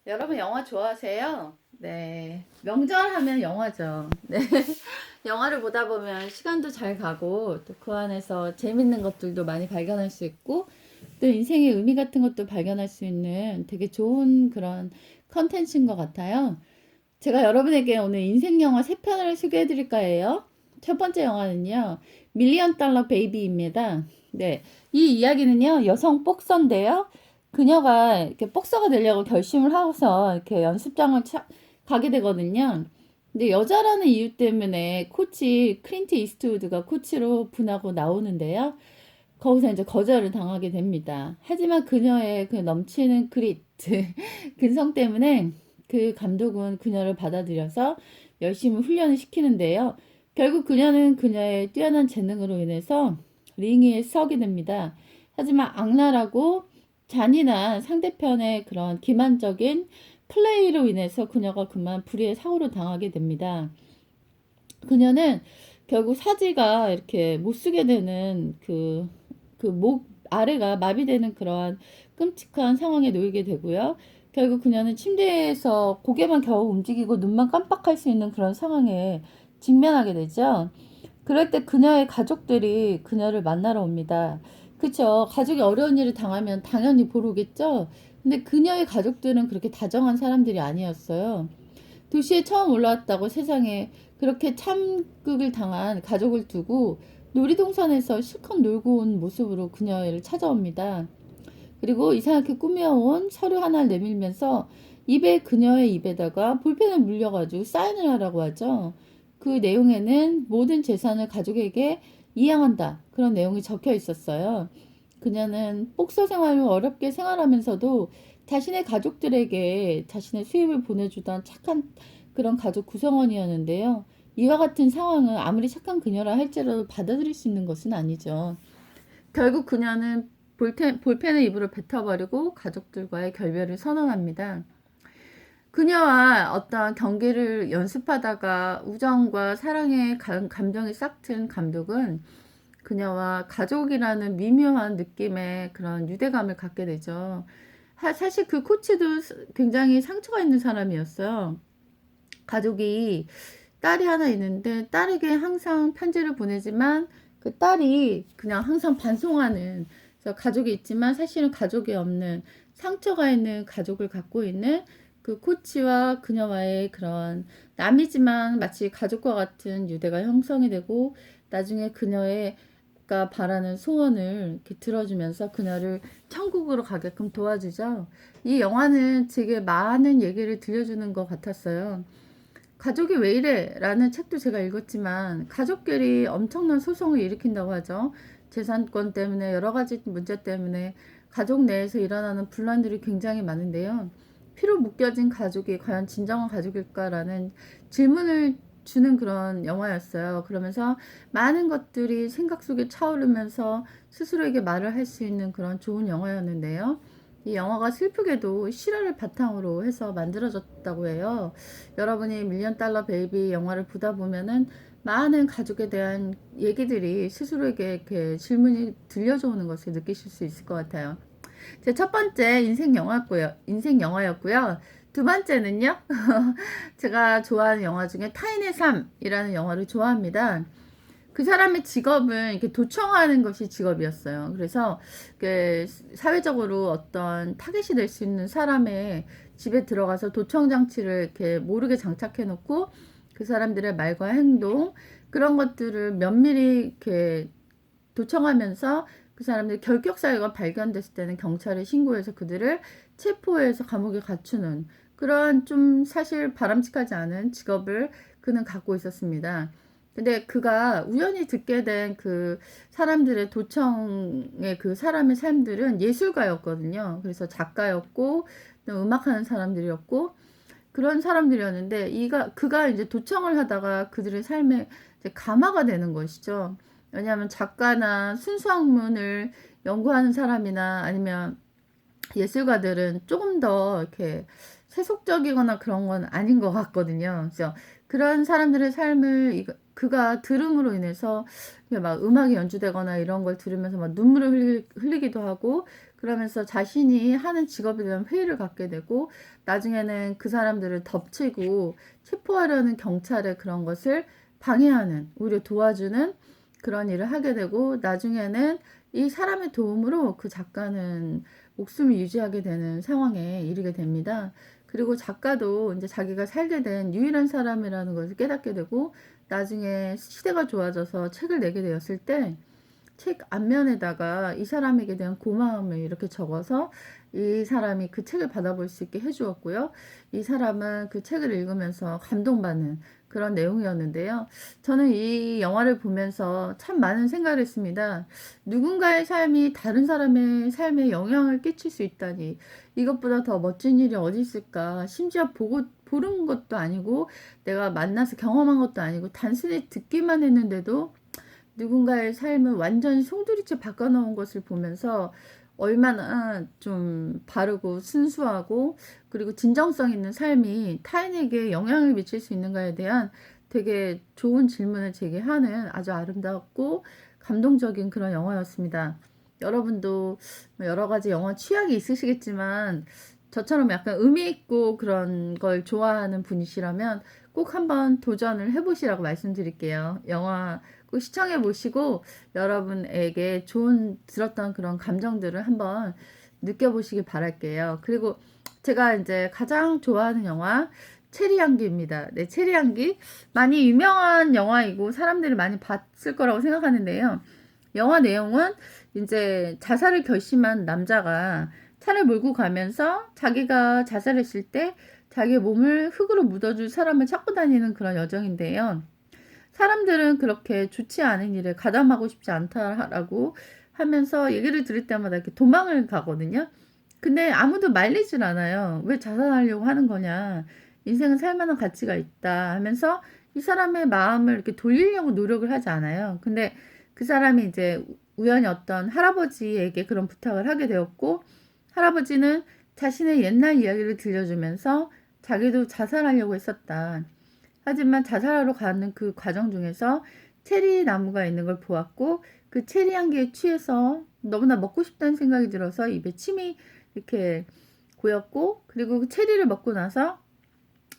여러분 영화 좋아하세요? 네. 명절 하면 영화죠. 네. 영화를 보다 보면 시간도 잘 가고 또 그 안에서 재밌는 것들도 많이 발견할 수 있고 또 인생의 의미 같은 것도 발견할 수 있는 되게 좋은 그런 컨텐츠인 것 같아요. 제가 여러분에게 오늘 인생 영화 세 편을 소개해 드릴까 해요. 첫 번째 영화는요. 밀리언 달러 베이비입니다. 네. 이 이야기는요. 여성 복서인데요. 그녀가 이렇게 복서가 되려고 결심을 하고서 이렇게 연습장을 가게 되거든요. 근데 여자라는 이유 때문에 코치 클린트 이스트우드가 코치로 분하고 나오는데요. 거기서 이제 거절을 당하게 됩니다. 하지만 그녀의 그 넘치는 그릿, 근성 때문에 그 감독은 그녀를 받아들여서 열심히 훈련을 시키는데요. 결국 그녀는 그녀의 뛰어난 재능으로 인해서 링 위에 서게 됩니다. 하지만 악랄하고 잔인한 상대편의 그런 기만적인 플레이로 인해서 그녀가 그만 불의의 사고를 당하게 됩니다. 그녀는 결국 사지가 이렇게 못 쓰게 되는 그 목 아래가 마비되는 그러한 끔찍한 상황에 놓이게 되고요. 결국 그녀는 침대에서 고개만 겨우 움직이고 눈만 깜빡할 수 있는 그런 상황에 직면하게 되죠. 그럴 때 그녀의 가족들이 그녀를 만나러 옵니다. 그쵸. 가족이 어려운 일을 당하면 당연히 보러 오겠죠. 근데 그녀의 가족들은 그렇게 다정한 사람들이 아니었어요. 도시에 처음 올라왔다고 세상에 그렇게 참극을 당한 가족을 두고 놀이동산에서 실컷 놀고 온 모습으로 그녀를 찾아옵니다. 그리고 이상하게 꾸며온 서류 하나를 내밀면서 그녀의 입에다가 볼펜을 물려가지고 사인을 하라고 하죠. 그 내용에는 모든 재산을 가족에게 이양한다. 그런 내용이 적혀 있었어요. 그녀는 복서 생활을 어렵게 생활하면서도 자신의 가족들에게 자신의 수입을 보내주던 착한 그런 가족 구성원이었는데요. 이와 같은 상황을 아무리 착한 그녀라 할지라도 받아들일 수 있는 것은 아니죠. 결국 그녀는 볼펜을 입으로 뱉어버리고 가족들과의 결별을 선언합니다. 그녀와 어떤 경기를 연습하다가 우정과 사랑의 감정이 싹튼 감독은 그녀와 가족이라는 미묘한 느낌의 그런 유대감을 갖게 되죠. 사실 그 코치도 굉장히 상처가 있는 사람이었어요. 가족이 딸이 하나 있는데 딸에게 항상 편지를 보내지만 그 딸이 그냥 항상 반송하는, 그래서 가족이 있지만 사실은 가족이 없는, 상처가 있는 가족을 갖고 있는 그 코치와 그녀와의 그런 남이지만 마치 가족과 같은 유대가 형성이 되고 나중에 그녀가 바라는 소원을 이렇게 들어주면서 그녀를 천국으로 가게끔 도와주죠. 이 영화는 되게 많은 얘기를 들려주는 것 같았어요. 가족이 왜 이래? 라는 책도 제가 읽었지만 가족끼리 엄청난 소송을 일으킨다고 하죠. 재산권 때문에 여러 가지 문제 때문에 가족 내에서 일어나는 분란들이 굉장히 많은데요. 피로 묶여진 가족이 과연 진정한 가족일까라는 질문을 주는 그런 영화였어요. 그러면서 많은 것들이 생각 속에 차오르면서 스스로에게 말을 할 수 있는 그런 좋은 영화였는데요. 이 영화가 슬프게도 실화를 바탕으로 해서 만들어졌다고 해요. 여러분이 밀리언 달러 베이비 영화를 보다 보면은 많은 가족에 대한 얘기들이 스스로에게 이렇게 질문이 들려져 오는 것을 느끼실 수 있을 것 같아요. 제 첫 번째 인생 영화였고요. 두 번째는요. 제가 좋아하는 영화 중에 타인의 삶이라는 영화를 좋아합니다. 그 사람의 직업은 이렇게 도청하는 것이 직업이었어요. 그래서 사회적으로 어떤 타겟이 될 수 있는 사람의 집에 들어가서 도청 장치를 이렇게 모르게 장착해 놓고 그 사람들의 말과 행동 그런 것들을 면밀히 이렇게 도청하면서 그 사람들이 결격 사유가 발견됐을 때는 경찰에 신고해서 그들을 체포해서 감옥에 갖추는 그런 좀 사실 바람직하지 않은 직업을 그는 갖고 있었습니다. 근데 그가 우연히 듣게 된 그 사람들의 도청의 그 사람의 삶들은 예술가였거든요. 그래서 작가였고 또 음악하는 사람들이었고 그런 사람들이었는데 그가 이제 도청을 하다가 그들의 삶에 이제 감화가 되는 것이죠. 왜냐하면 작가나 순수학문을 연구하는 사람이나 아니면 예술가들은 조금 더 이렇게 세속적이거나 그런 건 아닌 것 같거든요. 그래서 그런 사람들의 삶을 그가 들음으로 인해서 막 음악이 연주되거나 이런 걸 들으면서 막 눈물을 흘리기도 하고 그러면서 자신이 하는 직업에 대한 회의를 갖게 되고, 나중에는 그 사람들을 덮치고 체포하려는 경찰의 그런 것을 방해하는, 오히려 도와주는 그런 일을 하게 되고, 나중에는 이 사람의 도움으로 그 작가는 목숨을 유지하게 되는 상황에 이르게 됩니다. 그리고 작가도 이제 자기가 살게 된 유일한 사람이라는 것을 깨닫게 되고, 나중에 시대가 좋아져서 책을 내게 되었을 때 책 앞면에다가 이 사람에게 대한 고마움을 이렇게 적어서 이 사람이 그 책을 받아볼 수 있게 해주었고요. 이 사람은 그 책을 읽으면서 감동받는 그런 내용이었는데요. 저는 이 영화를 보면서 참 많은 생각을 했습니다. 누군가의 삶이 다른 사람의 삶에 영향을 끼칠 수 있다니, 이것보다 더 멋진 일이 어디 있을까. 심지어 보는 것도 아니고 내가 만나서 경험한 것도 아니고 단순히 듣기만 했는데도 누군가의 삶을 완전히 송두리째 바꿔놓은 것을 보면서 얼마나 좀 바르고 순수하고 그리고 진정성 있는 삶이 타인에게 영향을 미칠 수 있는가에 대한 되게 좋은 질문을 제기하는 아주 아름답고 감동적인 그런 영화였습니다. 여러분도 여러 가지 영화 취향이 있으시겠지만 저처럼 약간 의미 있고 그런 걸 좋아하는 분이시라면 꼭 한번 도전을 해보시라고 말씀드릴게요. 영화 꼭 시청해 보시고 여러분에게 좋은 들었던 그런 감정들을 한번 느껴보시길 바랄게요. 그리고 제가 이제 가장 좋아하는 영화 체리 향기입니다. 네, 체리 향기 많이 유명한 영화이고 사람들이 많이 봤을 거라고 생각하는데요. 영화 내용은 이제 자살을 결심한 남자가 차를 몰고 가면서 자기가 자살했을 때 자기의 몸을 흙으로 묻어줄 사람을 찾고 다니는 그런 여정인데요. 사람들은 그렇게 좋지 않은 일에 가담하고 싶지 않다라고 하면서 얘기를 들을 때마다 이렇게 도망을 가거든요. 근데 아무도 말리질 않아요. 왜 자살하려고 하는 거냐. 인생은 살만한 가치가 있다 하면서 이 사람의 마음을 이렇게 돌리려고 노력을 하지 않아요. 근데 그 사람이 이제 우연히 어떤 할아버지에게 그런 부탁을 하게 되었고, 할아버지는 자신의 옛날 이야기를 들려주면서 자기도 자살하려고 했었다. 하지만 자살하러 가는 그 과정 중에서 체리 나무가 있는 걸 보았고, 그 체리 향기에 취해서 너무나 먹고 싶다는 생각이 들어서 입에 침이 이렇게 고였고, 그리고 그 체리를 먹고 나서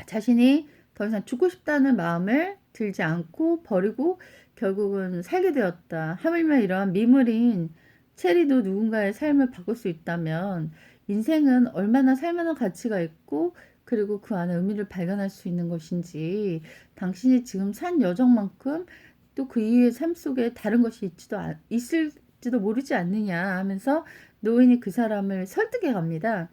자신이 더 이상 죽고 싶다는 마음을 들지 않고 버리고 결국은 살게 되었다. 하물며 이러한 미물인 체리도 누군가의 삶을 바꿀 수 있다면 인생은 얼마나 살만한 가치가 있고 그리고 그 안에 의미를 발견할 수 있는 것인지, 당신이 지금 산 여정만큼 또 그 이후의 삶 속에 다른 것이 있을지도 모르지 않느냐 하면서 노인이 그 사람을 설득해 갑니다.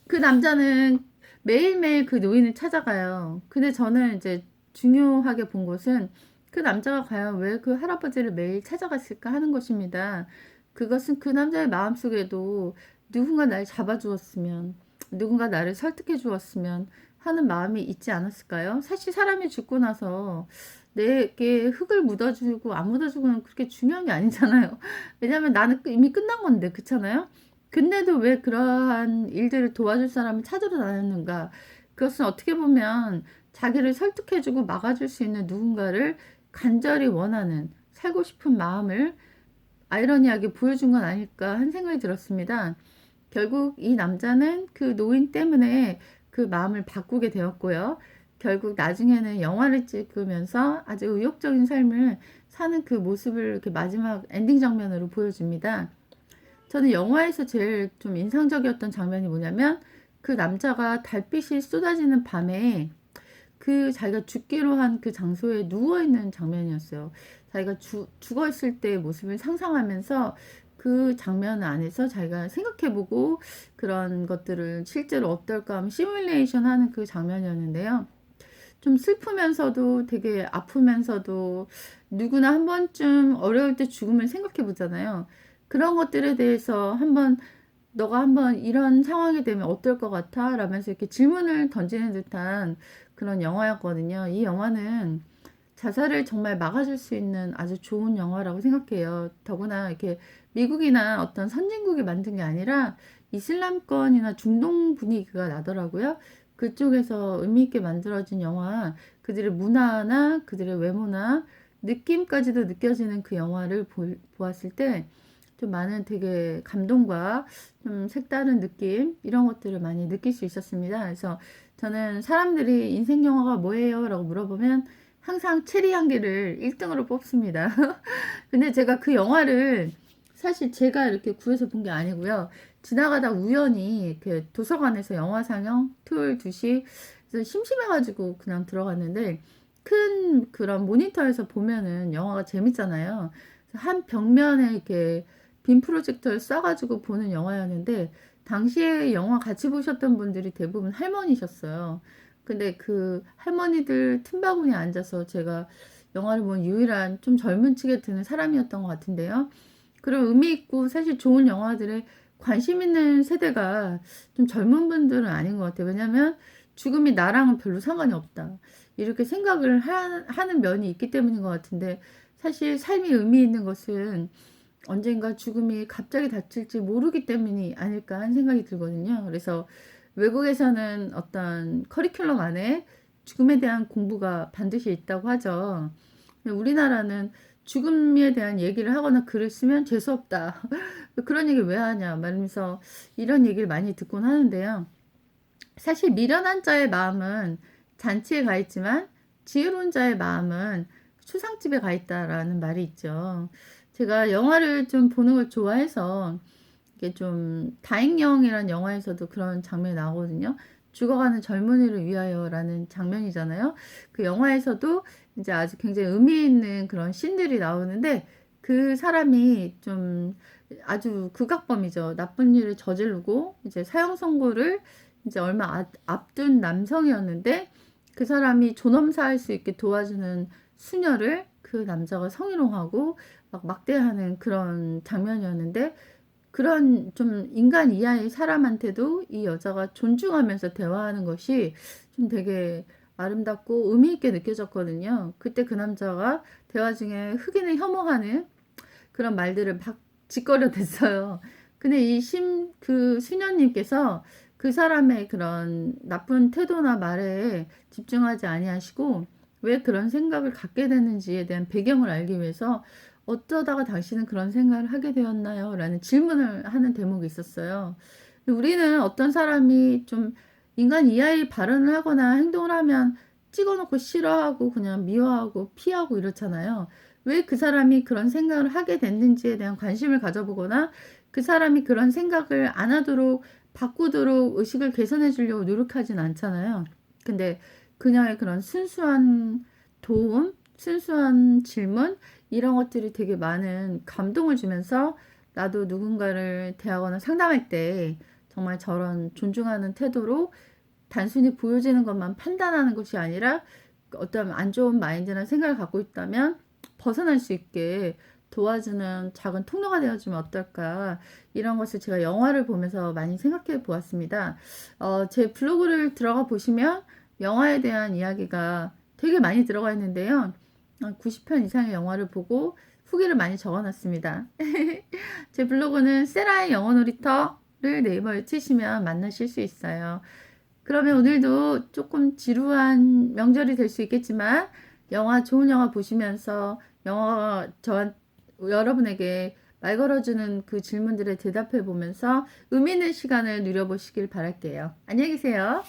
그 남자는 매일매일 그 노인을 찾아가요. 근데 저는 이제 중요하게 본 것은 그 남자가 과연 왜 그 할아버지를 매일 찾아갔을까 하는 것입니다. 그것은 그 남자의 마음속에도 누군가 날 잡아주었으면, 누군가 나를 설득해 주었으면 하는 마음이 있지 않았을까요? 사실 사람이 죽고 나서 내게 흙을 묻어주고 안 묻어주고는 그렇게 중요한 게 아니잖아요. 왜냐하면 나는 이미 끝난 건데, 그렇잖아요? 근데도 왜 그러한 일들을 도와줄 사람을 찾으러 다녔는가? 그것은 어떻게 보면 자기를 설득해주고 막아줄 수 있는 누군가를 간절히 원하는, 살고 싶은 마음을 아이러니하게 보여준 건 아닐까 한 생각이 들었습니다. 결국 이 남자는 그 노인 때문에 그 마음을 바꾸게 되었고요. 결국 나중에는 영화를 찍으면서 아주 의욕적인 삶을 사는 그 모습을 이렇게 마지막 엔딩 장면으로 보여줍니다. 저는 영화에서 제일 좀 인상적이었던 장면이 뭐냐면, 그 남자가 달빛이 쏟아지는 밤에 그 자기가 죽기로 한 그 장소에 누워있는 장면이었어요. 자기가 죽어 있을 때의 모습을 상상하면서 그 장면 안에서 자기가 생각해보고 그런 것들을 실제로 어떨까 하면 시뮬레이션 하는 그 장면이었는데요. 좀 슬프면서도 되게 아프면서도 누구나 한 번쯤 어려울 때 죽음을 생각해 보잖아요. 그런 것들에 대해서 너가 한번 이런 상황이 되면 어떨 것 같아? 라면서 이렇게 질문을 던지는 듯한 그런 영화였거든요. 이 영화는 자살을 정말 막아줄 수 있는 아주 좋은 영화라고 생각해요. 더구나 이렇게 미국이나 어떤 선진국이 만든 게 아니라 이슬람권이나 중동 분위기가 나더라고요. 그쪽에서 의미 있게 만들어진 영화, 그들의 문화나 그들의 외모나 느낌까지도 느껴지는 그 영화를 보았을 때 좀 많은 되게 감동과 좀 색다른 느낌 이런 것들을 많이 느낄 수 있었습니다. 그래서 저는 사람들이 인생 영화가 뭐예요? 라고 물어보면 항상 체리 향기를 1등으로 뽑습니다. 근데 제가 그 영화를 사실 제가 이렇게 구해서 본 게 아니고요. 지나가다 우연히 그 도서관에서 영화 상영 토요일 2시 그래서 심심해가지고 그냥 들어갔는데 큰 그런 모니터에서 보면은 영화가 재밌잖아요. 한 벽면에 이렇게 빔 프로젝터를 쏴가지고 보는 영화였는데 당시에 영화 같이 보셨던 분들이 대부분 할머니셨어요. 근데 그 할머니들 틈바구니에 앉아서 제가 영화를 본 유일한 좀 젊은 층에 드는 사람이었던 것 같은데요. 그런 의미 있고 사실 좋은 영화들에 관심 있는 세대가 좀 젊은 분들은 아닌 것 같아요. 왜냐면 죽음이 나랑은 별로 상관이 없다. 이렇게 생각을 하는 면이 있기 때문인 것 같은데 사실 삶이 의미 있는 것은 언젠가 죽음이 갑자기 닥칠지 모르기 때문이 아닐까 하는 생각이 들거든요. 그래서 외국에서는 어떤 커리큘럼 안에 죽음에 대한 공부가 반드시 있다고 하죠. 우리나라는 죽음에 대한 얘기를 하거나 글을 쓰면 재수없다. 그런 얘기 왜 하냐 말하면서 이런 얘기를 많이 듣곤 하는데요. 사실 미련한 자의 마음은 잔치에 가 있지만 지혜로운 자의 마음은 추상집에 가 있다라는 말이 있죠. 제가 영화를 좀 보는 걸 좋아해서 이게 좀 다행령이라는 영화에서도 그런 장면이 나오거든요. 죽어가는 젊은이를 위하여라는 장면이잖아요. 그 영화에서도 이제 아주 굉장히 의미 있는 그런 씬들이 나오는데 그 사람이 좀 아주 극악범이죠. 나쁜 일을 저지르고 이제 사형 선고를 이제 얼마 앞둔 남성이었는데 그 사람이 존엄사할 수 있게 도와주는 수녀를 그 남자가 성희롱하고 막 막대하는 그런 장면이었는데 그런 좀 인간 이하의 사람한테도 이 여자가 존중하면서 대화하는 것이 좀 되게 아름답고 의미 있게 느껴졌거든요. 그때 그 남자가 대화 중에 흑인을 혐오하는 그런 말들을 막 짓거려댔어요. 근데 그 수녀님께서 그 사람의 그런 나쁜 태도나 말에 집중하지 아니하시고 왜 그런 생각을 갖게 되는지에 대한 배경을 알기 위해서 어쩌다가 당신은 그런 생각을 하게 되었나요? 라는 질문을 하는 대목이 있었어요. 우리는 어떤 사람이 좀 인간 이하의 발언을 하거나 행동을 하면 찍어놓고 싫어하고 그냥 미워하고 피하고 이렇잖아요. 왜 그 사람이 그런 생각을 하게 됐는지에 대한 관심을 가져보거나 그 사람이 그런 생각을 안 하도록 바꾸도록 의식을 개선해 주려고 노력하진 않잖아요. 근데 그녀의 그런 순수한 도움, 순수한 질문, 이런 것들이 되게 많은 감동을 주면서 나도 누군가를 대하거나 상담할 때 정말 저런 존중하는 태도로 단순히 보여지는 것만 판단하는 것이 아니라 어떤 안 좋은 마인드나 생각을 갖고 있다면 벗어날 수 있게 도와주는 작은 통로가 되어주면 어떨까 이런 것을 제가 영화를 보면서 많이 생각해 보았습니다. 제 블로그를 들어가 보시면 영화에 대한 이야기가 되게 많이 들어가 있는데요. 90편 이상의 영화를 보고 후기를 많이 적어놨습니다. 제 블로그는 세라의 영어 놀이터를 네이버에 치시면 만나실 수 있어요. 그러면 오늘도 조금 지루한 명절이 될 수 있겠지만 좋은 영화 보시면서 여러분에게 말 걸어주는 그 질문들에 대답해 보면서 의미 있는 시간을 누려보시길 바랄게요. 안녕히 계세요.